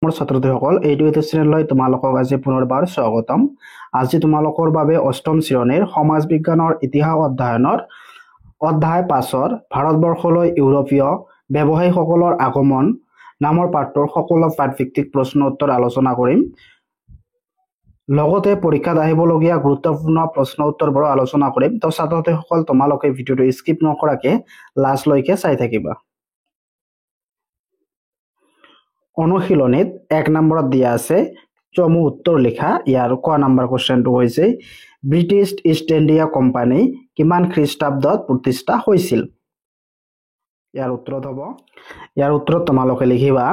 মোৰ ছাত্ৰছাত্ৰীসকল এইটো চেনেললৈ তোমালোকক আজি পুনৰবাৰ স্বাগতম। আজি তোমালোকৰ বাবে অষ্টম শ্ৰেণীৰ সমাজ বিজ্ঞানৰ ইতিহাস অধ্যয়নৰ অধ্যায় 5ৰ ভাৰতবৰ্ষলৈ ইউৰোপীয় ব্যৱসায়ীসকলৰ আগমন নামৰ পাঠটোৰ সকলো পাঠভিত্তিক প্ৰশ্ন উত্তৰ আলোচনা কৰিম। লগতে পৰীক্ষাত আহিবলগীয়া গুৰুত্বপূৰ্ণ প্ৰশ্ন উত্তৰবোৰ আলোচনা কৰিম। তো ছাত্ৰছাত্ৰীসকল তোমালোকে ভিডিঅ'টো স্কিপ নকৰাকে লাষ্টলৈকে চাই থাকিবা। অনুশীলনীত 1 নম্বৰত দিয়া আছে চমু উত্তৰ লিখা। ইয়াৰ ক নম্বৰ কোৱেশ্চনটো হৈছে ব্ৰিটিছ ইষ্ট ইণ্ডিয়া কোম্পানী কিমান খ্ৰীষ্টাব্দত প্ৰতিষ্ঠা হৈছিল? ইয়াৰ উত্তৰত তোমালোকে লিখিবা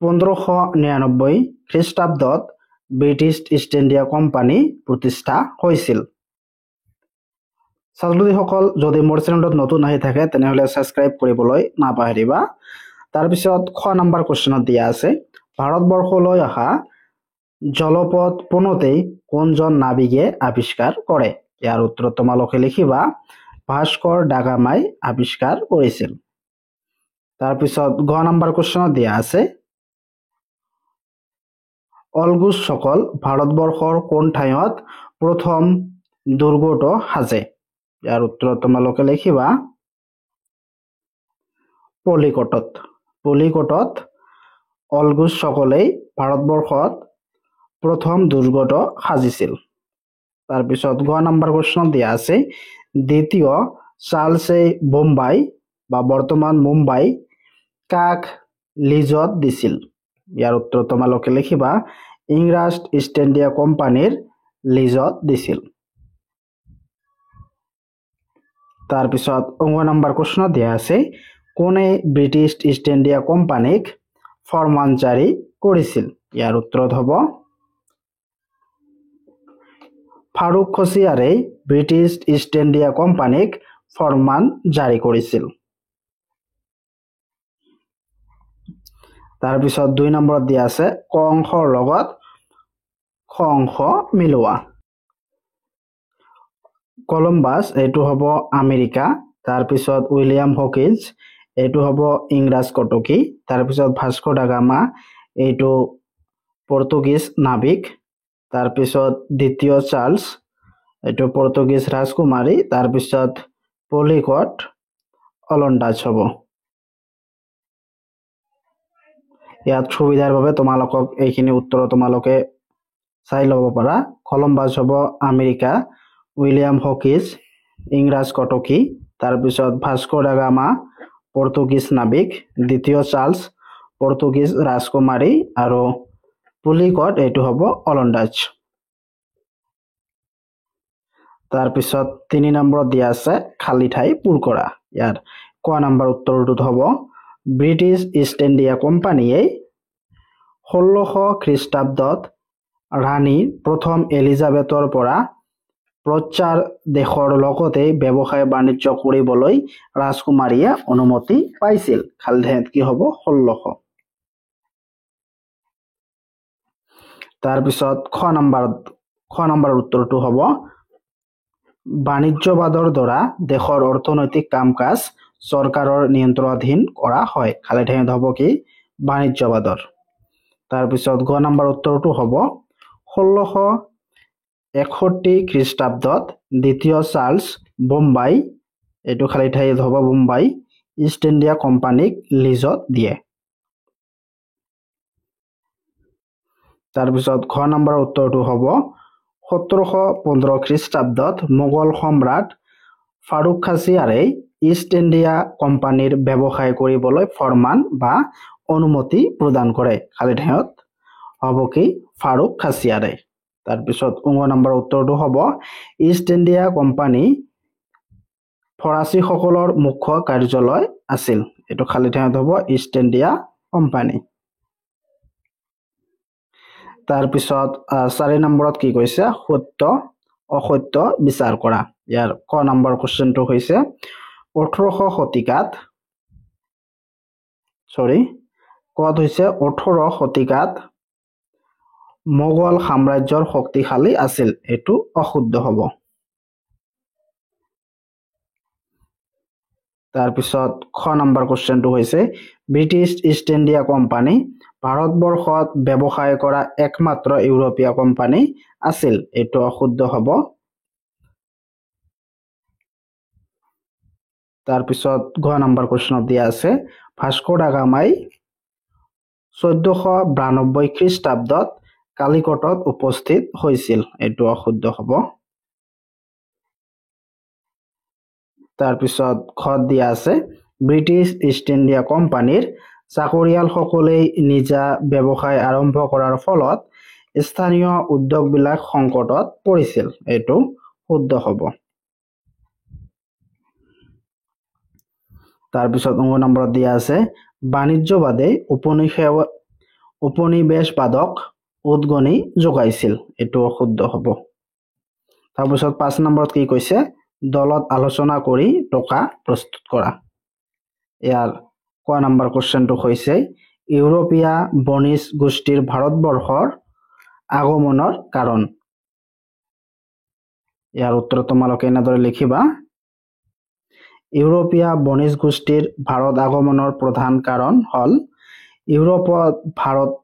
1599 খ্ৰীষ্টাব্দত ব্ৰিটিছ ইষ্ট ইণ্ডিয়া কোম্পানী প্ৰতিষ্ঠা হৈছিল। ছাত্ৰছাত্ৰীসকল যদি মোৰ চেনেলত নতুন আহি থাকে তেনেহলে সাবস্ক্ৰাইব কৰিবলৈ নাপাহৰিবা। তাৰপিছত খ নম্বৰ কোৱেশ্চনত দিয়া আছে ভাৰতবৰ্ষলৈ অহা জলপথ পোনতেই কোনজন নাবিকে আৱিষ্কাৰ কৰে? ইয়াৰ উত্তৰত তোমালোকে লিখিবা ভাস্কৰ দা গামাই আৱিষ্কাৰ কৰিছিল। তাৰপিছত গ নম্বৰ কোৱেশ্চনত দিয়া আছে অলগুছসকল ভাৰতবৰ্ষৰ কোন ঠাইত প্ৰথম দুৰ্গটো সাজে? ইয়াৰ উত্তৰত তোমালোকে লিখিবা পলিকটত অলগুছসকলেই ভাৰতবৰ্ষত প্ৰথম দুৰ্গটো সাজিছিল। তাৰপিছত গ নম্বৰ কোৱেশ্চন দিয়া আছে দ্বিতীয় চাৰ্লছে বোম্বাই বা বৰ্তমান মুম্বাই কাক লিজত দিছিল? ইয়াৰ উত্তৰত তোমালোকে লিখিবা ইংৰাজ ইষ্ট ইণ্ডিয়া কোম্পানীৰ লিজত দিছিল। তাৰপিছত 9 নম্বৰ কোৱেশ্চনত দিয়া আছে কোনে ব্ৰিটিছ ইষ্ট ইণ্ডিয়া কোম্পানীক ফৰমান জাৰি কৰিছিল? ইয়াৰ উত্তৰত হ'ব ফাৰুক খছিয়াৰে ব্ৰিটিছ ইষ্ট ইণ্ডিয়া কোম্পানীক ফৰমান জাৰি কৰিছিল। তাৰপিছত 2 নম্বৰত দিয়া আছে ক অংশৰ লগত খ অংশ মিলোৱা। কলম্বাছ এইটো হ'ব আমেৰিকা। তাৰপিছত উইলিয়াম হকিন্স এইটো হ'ব ইংৰাজ কটকী। তাৰপিছত ভাস্কো দা গামা এইটো পৰ্তুগীজ নাবিক। তাৰপিছত দ্বিতীয় চাৰ্লছ এইটো পৰ্তুগীজ ৰাজকুমাৰী। তাৰপিছত পলিকট অলন্দাজ হ'ব। ইয়াত সুবিধাৰ বাবে তোমালোকক এইখিনি উত্তৰ তোমালোকে চাই ল'ব পাৰা। কলম্বাছ হ'ব আমেৰিকা, উইলিয়াম হকিন্স ইংৰাজ কটকী, তাৰপিছত ভাস্কো দা গামা পৰ্তুগীজ নাবিক, দ্বিতীয় চাৰ্লছ পৰ্তুগীজ ৰাজকুমাৰী আৰু পুলিকট এইটো হ'ব অলন্দাজ। তাৰপিছত 3 নম্বৰত দিয়া আছে খালী ঠাই পূৰ কৰা। ইয়াৰ ক নম্বৰ উত্তৰটোত হ'ব ব্ৰিটিছ ইষ্ট ইণ্ডিয়া কোম্পানীয়ে 1600 খ্ৰীষ্টাব্দত ৰাণী প্ৰথম এলিজাবেথৰ পৰা প্ৰচাৰ দেশৰ লগতে ব্যৱসায় বাণিজ্য কৰিবলৈ ৰাজকুমাৰীয়ে অনুমতি পাইছিল। খালী ঠাইত কি হ'ব 1600। তাৰপিছত খ নম্বৰ উত্তৰটো হ'ব বাণিজ্যবাদৰ দ্বাৰা দেশৰ অৰ্থনৈতিক কাম কাজ চৰকাৰৰ নিয়ন্ত্ৰণাধীন কৰা হয়। খালী ঠাইত হ'ব কি বাণিজ্যবাদৰ। তাৰপিছত গ নম্বৰ উত্তৰটো হ'ব 1661 খ্ৰীষ্টাব্দত দ্বিতীয় চাৰ্লছ বোম্বাই এইটো খালী ঠাইত হ'ব বোম্বাই ইষ্ট ইণ্ডিয়া কোম্পানীক লিজত দিয়ে। তাৰপিছত ঘ নম্বৰ উত্তৰটো হ'ব 1715 খ্ৰীষ্টাব্দত মোগল সম্ৰাট ফাৰুক খাছিয়াৰে ইষ্ট ইণ্ডিয়া কোম্পানীৰ ব্যৱসায় কৰিবলৈ ফৰমান বা অনুমতি প্ৰদান কৰে। খালী ঠাইত হ'ব কি ফাৰুক খাছিয়াৰে। তাৰপিছত 19 নম্বৰ উত্তৰটো হ'ব ইষ্ট ইণ্ডিয়া কোম্পানী ফৰাচীসকলৰ মুখ্য কাৰ্যালয় আছিল। এইটো খালী ঠাইত হ'ব ইষ্ট ইণ্ডিয়া কোম্পানী। তাৰপিছত 4 নম্বৰত কি কৈছে সত্য অসত্য বিচাৰ কৰা। ইয়াৰ ক নম্বৰ কোৱেশ্চনটো হৈছে 18 শতিকাত মোগল সাম্ৰাজ্যৰ শক্তিশালী আছিল। এইটো অশুদ্ধ হ'ব। তাৰপিছত খ নম্বৰ কোৱেশ্চনটো হৈছে ব্ৰিটিছ ইষ্ট ইণ্ডিয়া কোম্পানী ভাৰতবৰ্ষত ব্যৱসায় কৰা একমাত্ৰ ইউৰোপীয় কোম্পানী আছিল। এইটো অশুদ্ধ হ'ব। তাৰপিছত গ নম্বৰ কুৱেশ্যনত দিয়া আছে ভাস্কো দা গামাই 1492 খ্ৰীষ্টাব্দত কালিকটত উপস্থিত হৈছিল। এইটো অশুদ্ধ হ'ব। তাৰপিছত ঘত দিয়া আছে ব্ৰিটিছ ইষ্ট ইণ্ডিয়া কোম্পানীৰ চাকৰিয়ালসকলেই নিজা ব্যৱসায় আৰম্ভ কৰাৰ ফলত স্থানীয় উদ্যোগবিলাক সংকটত পৰিছিল। এইটো শুদ্ধ হ'ব। তাৰপিছত 9 নম্বৰত দিয়া আছে বাণিজ্যবাদে উপনিবেশবাদক উদগনি যোগাইছিল। এইটো অশুদ্ধ হ'ব। তাৰপিছত 5 নম্বৰত কি কৈছে দলত আলোচনা কৰি টকা প্ৰস্তুত কৰা। ইয়াৰ ক নম্বৰ কুৱেশ্যনটো হৈছে ইউৰোপীয় বণিজ গোষ্ঠীৰ ভাৰতবৰ্ষৰ আগমনৰ কাৰণ। ইয়াৰ উত্তৰ তোমালোকে এনেদৰে লিখিবা ইউৰোপীয় বণিজ গোষ্ঠীৰ ভাৰত আগমনৰ প্ৰধান কাৰণ হ'ল ইউৰোপত ভাৰত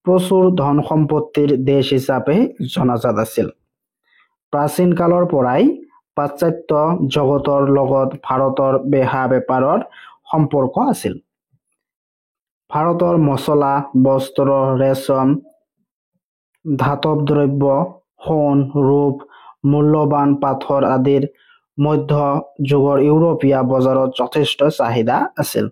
প্ৰচুৰ ধন সম্পত্তিৰ দেশ হিচাপে জনাজাত আছিল। প্ৰাচীন কালৰ পৰাই পাশ্চাত্য জগতৰ লগত ভাৰতৰ বেহা বেপাৰৰ সম্পৰ্ক আছিল। ভাৰতৰ মছলা, বস্ত্ৰ, ৰেচম, ধাতৱ দ্ৰব্য, সোণ, ৰূপ, মূল্যৱান পাথৰ আদিৰ মধ্য যুগৰ ইউৰোপীয় বজাৰত যথেষ্ট চাহিদা আছিল।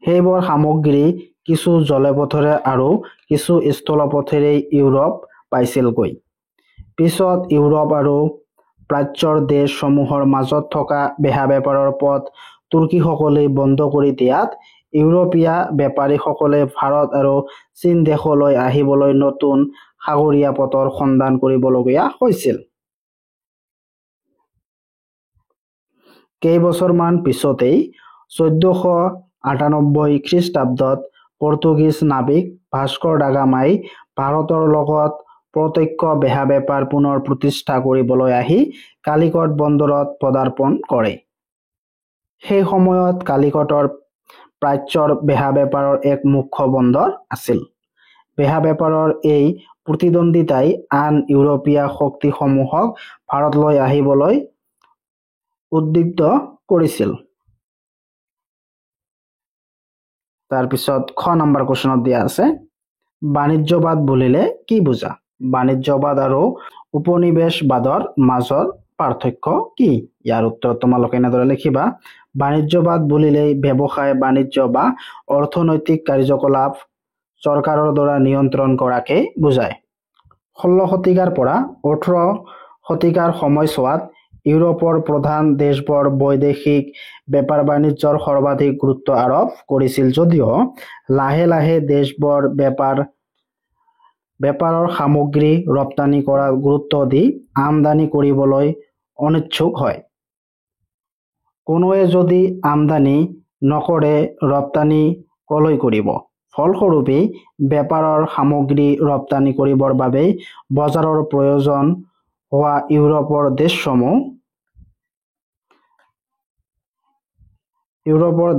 সেইবোৰ সামগ্ৰী কিছু জলপথেৰে আৰু কিছু স্থলপথেৰে ইউৰোপ পাইছিলগৈ। পিছত ইউৰোপ আৰু প্ৰাচ্যৰ দেশসমূহৰ মাজত থকা বেহা বেপাৰৰ পথ তুৰ্কীসকলে বন্ধ কৰি দিয়াত ইউৰোপীয় বেপাৰীসকলে ভাৰত আৰু চীন দেশলৈ আহিবলৈ নতুন সাগৰীয় পথৰ সন্ধান কৰিবলগীয়া হৈছিল। কেইবছৰমান পিছতেই 1498 খ্ৰীষ্টাব্দত পৰ্তুগীজ নাবিক ভাস্কো দা গামাই ভাৰতৰ লগত প্ৰত্যক্ষ বেহা বেপাৰ পুনৰ প্ৰতিষ্ঠা কৰিবলৈ আহি কালিকট বন্দৰত পদাৰ্পণ কৰে। সেই সময়ত কালিকটৰ প্ৰাচ্যৰ বেহা বেপাৰৰ এক মুখ্য বন্দৰ আছিল। বেহা বেপাৰৰ এই প্ৰতিদ্বন্দ্বিতাই আন ইউৰোপীয় শক্তিসমূহক ভাৰতলৈ আহিবলৈ উদ্বুদ্ধ কৰিছিল। তাৰপিছত খ নম্বৰ কুৱেশ্যনত দিয়া আছে বাণিজ্যবাদ বুলিলে কি বুজা? বাণিজ্যবাদ আৰু উপনিবেশবাদৰ মাজৰ পাৰ্থক্য কি? ইয়াৰ উত্তৰ তোমালোকে এনেদৰে লিখিবা বাণিজ্যবাদ বুলিলে ব্যৱসায় বাণিজ্য বা অৰ্থনৈতিক কাৰ্যকলাপ চৰকাৰৰ দ্বাৰা নিয়ন্ত্ৰণ কৰাকে বুজায়। 16 শতিকাৰ পৰা 18 শতিকাৰ সময়ছোৱাত ইউৰোপৰ প্ৰধান দেশবোৰ বৈদেশিক বেপাৰ বাণিজ্যৰ সৰ্বাধিক গুৰুত্ব আৰোপ কৰিছিল যদিও লাহে লাহে দেশবোৰ বেপাৰৰ সামগ্ৰী ৰপ্তানি কৰাত গুৰুত্ব দি আমদানি কৰিবলৈ অনিচ্ছুক হয়। কোনোৱে যদি আমদানি নকৰে ৰপ্তানি কলৈ কৰিব? ফলস্বৰূপে বেপাৰৰ সামগ্ৰী ৰপ্তানি কৰিবৰ বাবে বজাৰৰ প্ৰয়োজন হোৱা ইউৰোপৰ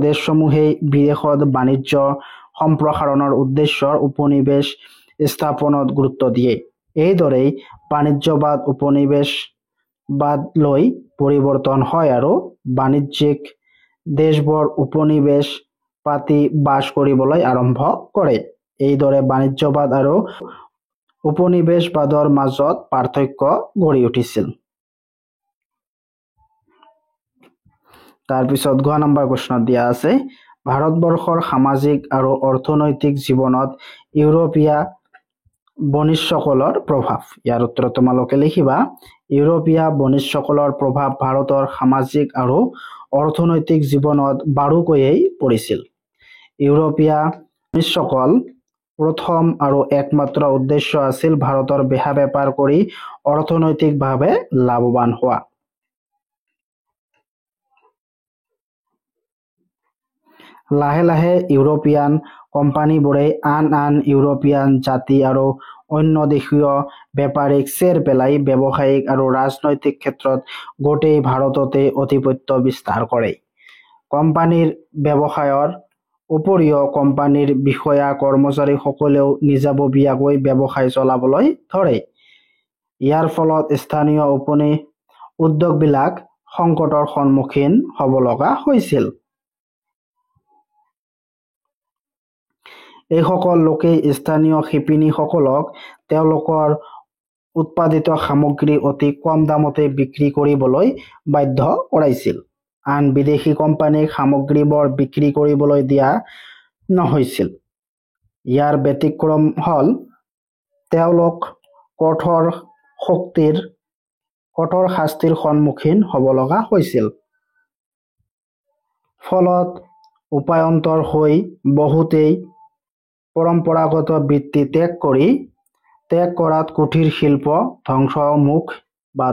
দেশসমূহেই বিদেশত বাণিজ্য সম্প্ৰসাৰণৰ উদ্দেশ্যৰ উপনিবেশ স্থাপনত গুৰুত্ব দিয়ে। এইদৰেই বাণিজ্যবাদ উপনিবেশবাদলৈ পৰিৱৰ্তন হয় আৰু বাণিজ্যিক দেশবোৰ উপনিবেশ পাতি বাস কৰিবলৈ আৰম্ভ কৰে। এইদৰে বাণিজ্যবাদ আৰু উপনিবেশবাদৰ মাজত পাৰ্থক্য গঢ়ি উঠিছিল। তাৰপিছত গ নম্বৰ কুৱেশ্যনত দিয়া আছে ভাৰতবৰ্ষৰ সামাজিক আৰু অৰ্থনৈতিক জীৱনত ইউৰোপীয় বণিকসকলৰ প্ৰভাৱ। ইয়াৰ উত্তৰ তোমালোকে লিখিবা ইউৰোপীয় বণিকসকলৰ প্ৰভাৱ ভাৰতৰ সামাজিক আৰু অৰ্থনৈতিক জীৱনত বাৰুকৈয়ে পৰিছিল। ইউৰোপীয় বণিকসকল প্ৰথম আৰু একমাত্ৰ উদ্দেশ্য আছিল ভাৰতৰ বেহা বেপাৰ কৰি অৰ্থনৈতিকভাৱে লাভৱান হোৱা। লাহে লাহে ইউৰোপীয়ান কোম্পানীবোৰে আন ইউৰোপীয়ান জাতি আৰু অন্য দেশীয় বেপাৰীক চেৰ পেলাই ব্যৱসায়িক আৰু ৰাজনৈতিক ক্ষেত্ৰত গোটেই ভাৰততে আধিপত্য বিস্তাৰ কৰে। কোম্পানীৰ ব্যৱসায়ৰ উপৰিও কোম্পানীৰ বিষয়া কৰ্মচাৰীসকলেও নিজাববীয়াকৈ ব্যৱসায় চলাবলৈ ধৰে। ইয়াৰ ফলত স্থানীয় উদ্যোগবিলাক সংকটৰ সন্মুখীন হ'ব লগা হৈছিল। এইসকল লোকেই স্থানীয় শিপিনীসকলক তেওঁলোকৰ উৎপাদিত সামগ্ৰী অতি কম দামতে বিক্ৰী কৰিবলৈ বাধ্য কৰাইছিল। আন বিদেশী কোম্পানীক সামগ্ৰীবোৰ বিক্ৰী কৰিবলৈ দিয়া নহৈছিল। ইয়াৰ ব্যতিক্ৰম হ'ল তেওঁলোক কঠোৰ শাস্তিৰ সন্মুখীন হ'ব লগা হৈছিল। ফলত উপায়ন্তৰ হৈ বহুতেই পৰম্পৰাগত বৃত্তি ত্যাগ কৰাত কুটিৰ শিল্প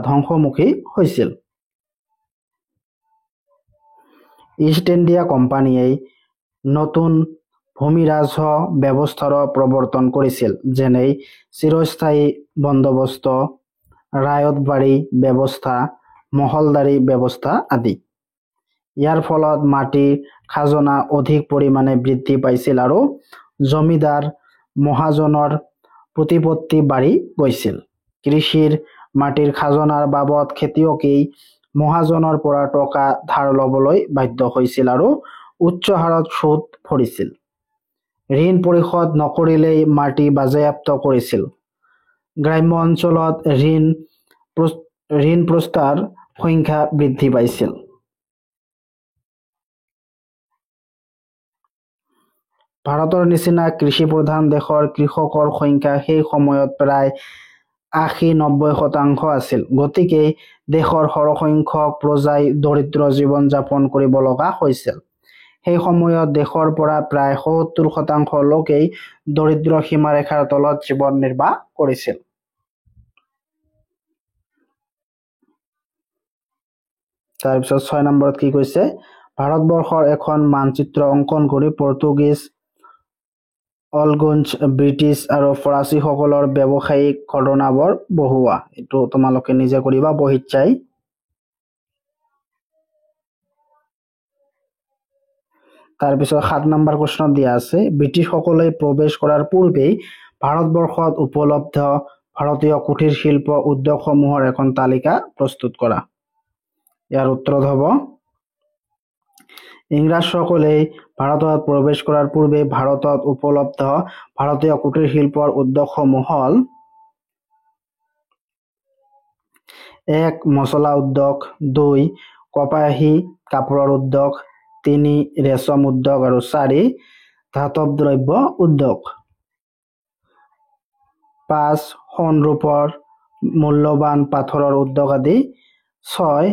ধ্বংসমুখী হৈছিল। ইষ্ট ইণ্ডিয়া কোম্পানীয়ে নতুন ভূমিৰাজহ ব্যৱস্থাৰো প্ৰৱৰ্তন কৰিছিল, যেনে চিৰস্থায়ী বন্দোবস্ত, ৰায়তবাৰী ব্যৱস্থা, মহলদাৰী ব্যৱস্থা আদি। ইয়াৰ ফলত মাটিৰ খাজনা অধিক পৰিমাণে বৃদ্ধি পাইছিল আৰু জমিদাৰ মহাজনৰ প্ৰতিপত্তি বাঢ়ি গৈছিল। কৃষিৰ মাটিৰ খাজনাৰ বাবদ খেতিয়কেই মহাজনৰ পৰা টকা ধাৰ ল'বলৈ বাধ্য হৈছিল আৰু উচ্চ হাৰত সুদ ভৰিছিল। ঋণ পৰিশোধ নকৰিলেই মাটি বাজেয়াপ্ত কৰিছিল। গ্ৰাম্য অঞ্চলত ঋণগ্ৰস্তৰ সংখ্যা বৃদ্ধি পাইছিল। ভাৰতৰ নিচিনা কৃষিপ্ৰধান দেশৰ কৃষকৰ সংখ্যা সেই সময়ত প্ৰায় 80-90% আছিল। গতিকে দেশৰ সৰহসংখ্যক প্ৰজাই দৰিদ্ৰ জীৱন যাপন কৰিব লগা হৈছিল। সেই সময়ত দেশৰ পৰা প্ৰায় 70% লোকেই দৰিদ্ৰ সীমাৰেখাৰ তলত জীৱন নিৰ্বাহ কৰিছিল। তাৰপিছত 6 নম্বৰত কি কৈছে? ভাৰতবৰ্ষৰ এখন মানচিত্ৰ অংকন কৰি পৰ্তুগীজ, অলগুঞ্জ, ব্ৰিটিছ আৰু ফৰাচীসকলৰ ব্যৱসায়িক ঘটনাবোৰ বহুওৱা। এইটো তোমালোকে নিজে কৰিবা বহীত চাই। তাৰপিছত 7 নম্বৰ প্ৰশ্নত দিয়া আছে, ব্ৰিটিছসকলে প্ৰৱেশ কৰাৰ পূৰ্বেই ভাৰতবৰ্ষত উপলব্ধ ভাৰতীয় কুটিৰ শিল্প উদ্যোগসমূহৰ এখন তালিকা প্ৰস্তুত কৰা। ইয়াৰ উত্তৰ হ'ব, ইংৰাজসকলে ভাৰতত প্ৰৱেশ কৰাৰ পূৰ্বে ভাৰতত উপলব্ধ ভাৰতীয় কুটিৰ শিল্পৰ উদ্যোগসমূহ হ'ল: 1. মছলা উদ্যোগ, 2. কপাহী কাপোৰৰ উদ্যোগ, 3. ৰেচম উদ্যোগ আৰু 4. ধাতৱ দ্ৰব্য উদ্যোগ। 5. সোণ ৰূপৰ মূল্যৱান পাথৰৰ উদ্যোগ আদি। 6.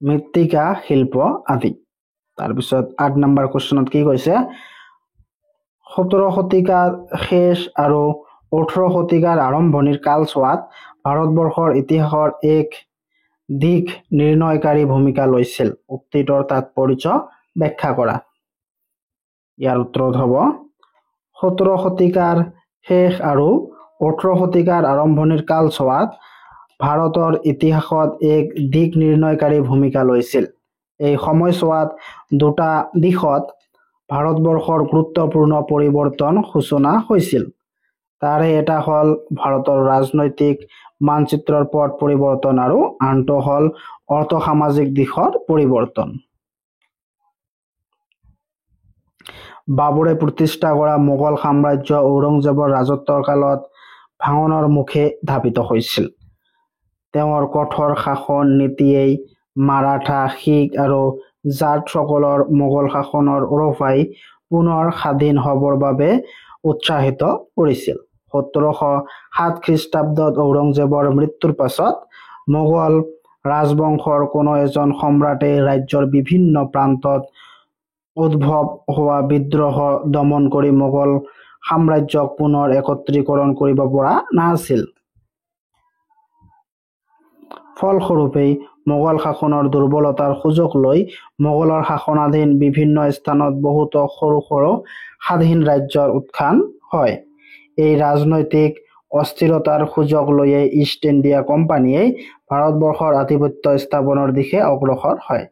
মৃত্তিকা শিল্প আদি। তাৰপিছত 8 নম্বৰ কুৱেশ্যনত কি কৈছে? 17 শতিকাৰ শেষ আৰু 18 শতিকাৰ আৰম্ভণিৰ কালছোৱাত ভাৰতবৰ্ষৰ ইতিহাসৰ এক দিক নিৰ্ণয়কাৰী ভূমিকা লৈছিল। উক্তিটোৰ তাৎপৰ্য ব্যাখ্যা কৰা। ইয়াৰ উত্তৰ হ'ব, 17 শতিকাৰ শেষ আৰু 18 শতিকাৰ আৰম্ভণিৰ কালছোৱাত ভাৰতৰ ইতিহাসত এক দিক নিৰ্ণয়কাৰী ভূমিকা লৈছিল। এই সময়ছোৱাত দুটা দিশত ভাৰতবৰ্ষৰ গুৰুত্বপূৰ্ণ পৰিৱৰ্তন সূচনা হৈছিল। তাৰে এটা হ'ল ভাৰতৰ ৰাজনৈতিক মানচিত্ৰৰ পট পৰিৱৰ্তন আৰু আনটো হ'ল অৰ্থ-সামাজিক দিশৰ পৰিৱৰ্তন। বাবৰে প্ৰতিষ্ঠা কৰা মোগল সাম্ৰাজ্য ঔৰংজেবৰ ৰাজত্বৰ কালত ভাঙনৰ মুখে ধাবিত হৈছিল। তেওঁৰ কঠোৰ শাসন নীতিয়েই মাৰাঠা, শিখ আৰু জাটসকলৰ মোগল শাসনৰ ৰফাই পুনৰ স্বাধীন হ'বৰ বাবে উৎসাহিত কৰিছিল। 1707 খ্ৰীষ্টাব্দত ঔৰংজেবৰ মৃত্যুৰ পাছত মোগল ৰাজবংশৰ কোনো এজন সম্ৰাটে ৰাজ্যৰ বিভিন্ন প্ৰান্তত উদ্ভৱ হোৱা বিদ্ৰোহ দমন কৰি মোগল সাম্ৰাজ্যক পুনৰ একত্ৰীকৰণ কৰিব পৰা নাছিল। ফলস্বৰূপে মোগল শাসনৰ দুৰ্বলতাৰ সুযোগ লৈ মোগলৰ শাসনাধীন বিভিন্ন স্থানত বহুতো সৰু সৰু স্বাধীন ৰাজ্যৰ উত্থান হয়। এই ৰাজনৈতিক অস্থিৰতাৰ সুযোগ লৈয়ে ইষ্ট ইণ্ডিয়া কোম্পানীয়ে ভাৰতবৰ্ষৰ আধিপত্য স্থাপনৰ দিশে অগ্ৰসৰ হয়।